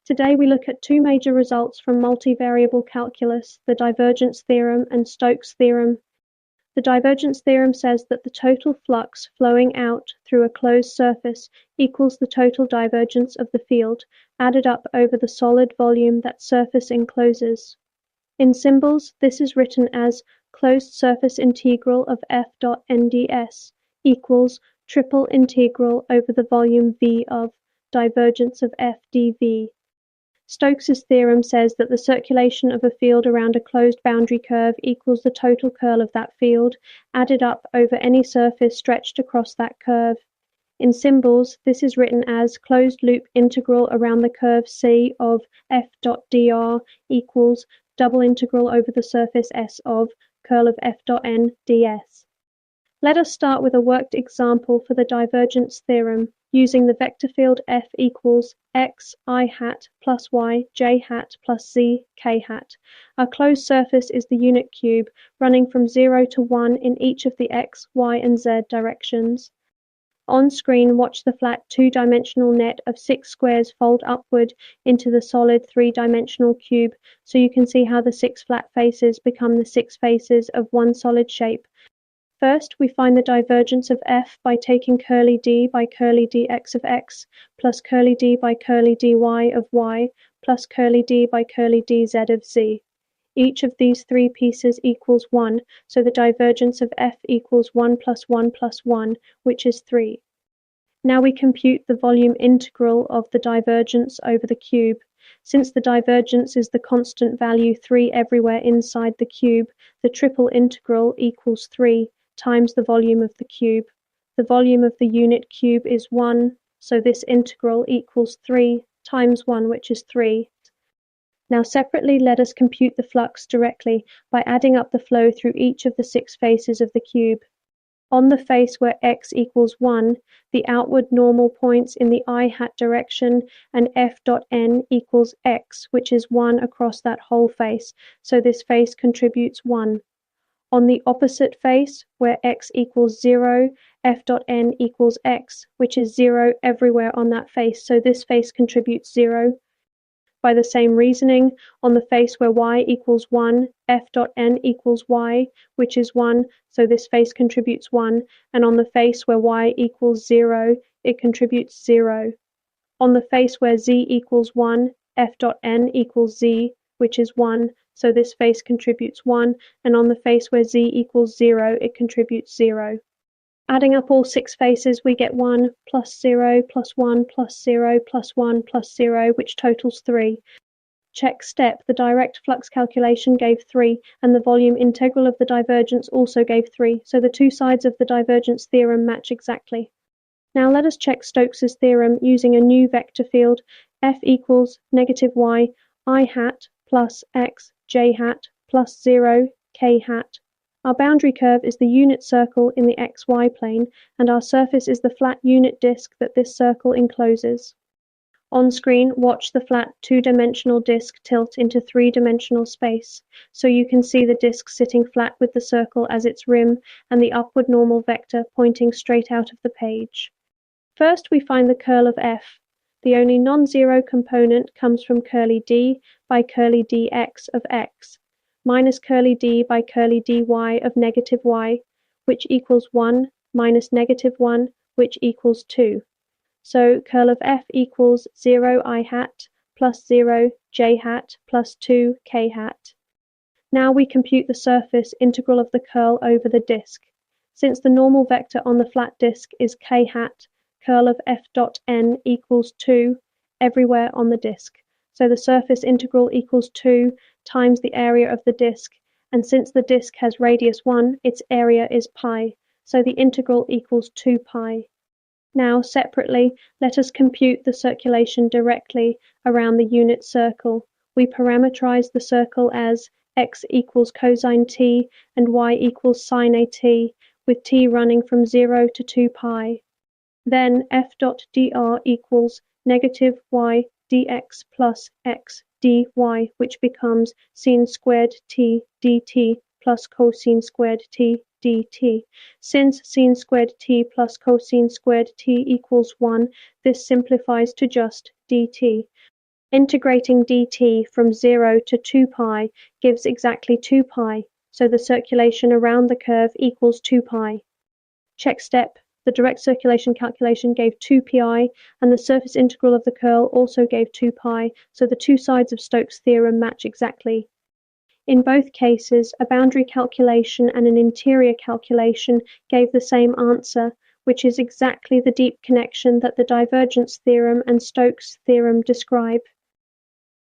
Today we look at two major results from multivariable calculus, the divergence theorem and Stokes' theorem. The divergence theorem says that the total flux flowing out through a closed surface equals the total divergence of the field, added up over the solid volume that surface encloses. In symbols, this is written as closed surface integral of f dot nds equals triple integral over the volume V of divergence of f dv. Stokes' theorem says that the circulation of a field around a closed boundary curve equals the total curl of that field, added up over any surface stretched across that curve. In symbols, this is written as closed loop integral around the curve C of f dot dr equals double integral over the surface S of curl of f dot n ds. Let us start with a worked example for the divergence theorem using the vector field f equals x I hat plus y j hat plus z k hat. Our closed surface is the unit cube running from 0 to 1 in each of the x, y and z directions. On screen, watch the flat two-dimensional net of 6 squares fold upward into the solid three-dimensional cube so you can see how the 6 flat faces become the 6 faces of one solid shape. First, we find the divergence of f by taking curly d by curly dx of x plus curly d by curly dy of y plus curly d by curly dz of z. Each of these three pieces equals 1, so the divergence of f equals 1 plus 1 plus 1, which is 3. Now we compute the volume integral of the divergence over the cube. Since the divergence is the constant value 3 everywhere inside the cube, the triple integral equals 3 times the volume of the cube. The volume of the unit cube is 1, so this integral equals 3 times 1, which is 3. Now separately, let us compute the flux directly by adding up the flow through each of the 6 faces of the cube. On the face where x equals 1, the outward normal points in the I hat direction and f dot n equals x, which is 1 across that whole face, so this face contributes 1. On the opposite face, where x equals 0, f dot n equals x, which is 0 everywhere on that face, so this face contributes 0. By the same reasoning, on the face where y equals 1, f dot n equals y, which is 1, so this face contributes 1, and on the face where y equals 0, it contributes 0. On the face where z equals 1, f dot n equals z, which is 1, so this face contributes 1, and on the face where z equals 0, it contributes 0. Adding up all 6 faces, we get 1 plus 0 plus 1 plus 0 plus 1 plus 0, which totals 3. Check step, the direct flux calculation gave 3, and the volume integral of the divergence also gave 3, so the two sides of the divergence theorem match exactly. Now let us check Stokes' theorem using a new vector field, f equals negative y I hat plus x j hat plus 0 k hat. Our boundary curve is the unit circle in the xy plane, and our surface is the flat unit disk that this circle encloses. On screen, watch the flat two-dimensional disk tilt into three-dimensional space, so you can see the disk sitting flat with the circle as its rim and the upward normal vector pointing straight out of the page. First, we find the curl of f. The only non-zero component comes from curly d by curly dx of x, minus curly d by curly dy of negative y, which equals 1, minus negative 1, which equals 2. So curl of f equals 0 I hat plus 0 j hat plus 2 k hat. Now we compute the surface integral of the curl over the disk. Since the normal vector on the flat disk is k hat, curl of f dot n equals 2 everywhere on the disk. So the surface integral equals 2 times the area of the disk, and since the disk has radius 1, its area is pi, so the integral equals 2 pi. Now, separately, let us compute the circulation directly around the unit circle. We parameterize the circle as x equals cosine t and y equals sine at, with t running from 0 to 2 pi. Then f dot dr equals negative y dx plus x dy, which becomes sin squared t dt plus cosine squared t dt. Since sin squared t plus cosine squared t equals 1, this simplifies to just dt. Integrating dt from 0 to 2π gives exactly 2π, so the circulation around the curve equals 2π. Check step, the direct circulation calculation gave 2πi, and the surface integral of the curl also gave 2π, so the two sides of Stokes' theorem match exactly. In both cases, a boundary calculation and an interior calculation gave the same answer, which is exactly the deep connection that the divergence theorem and Stokes' theorem describe.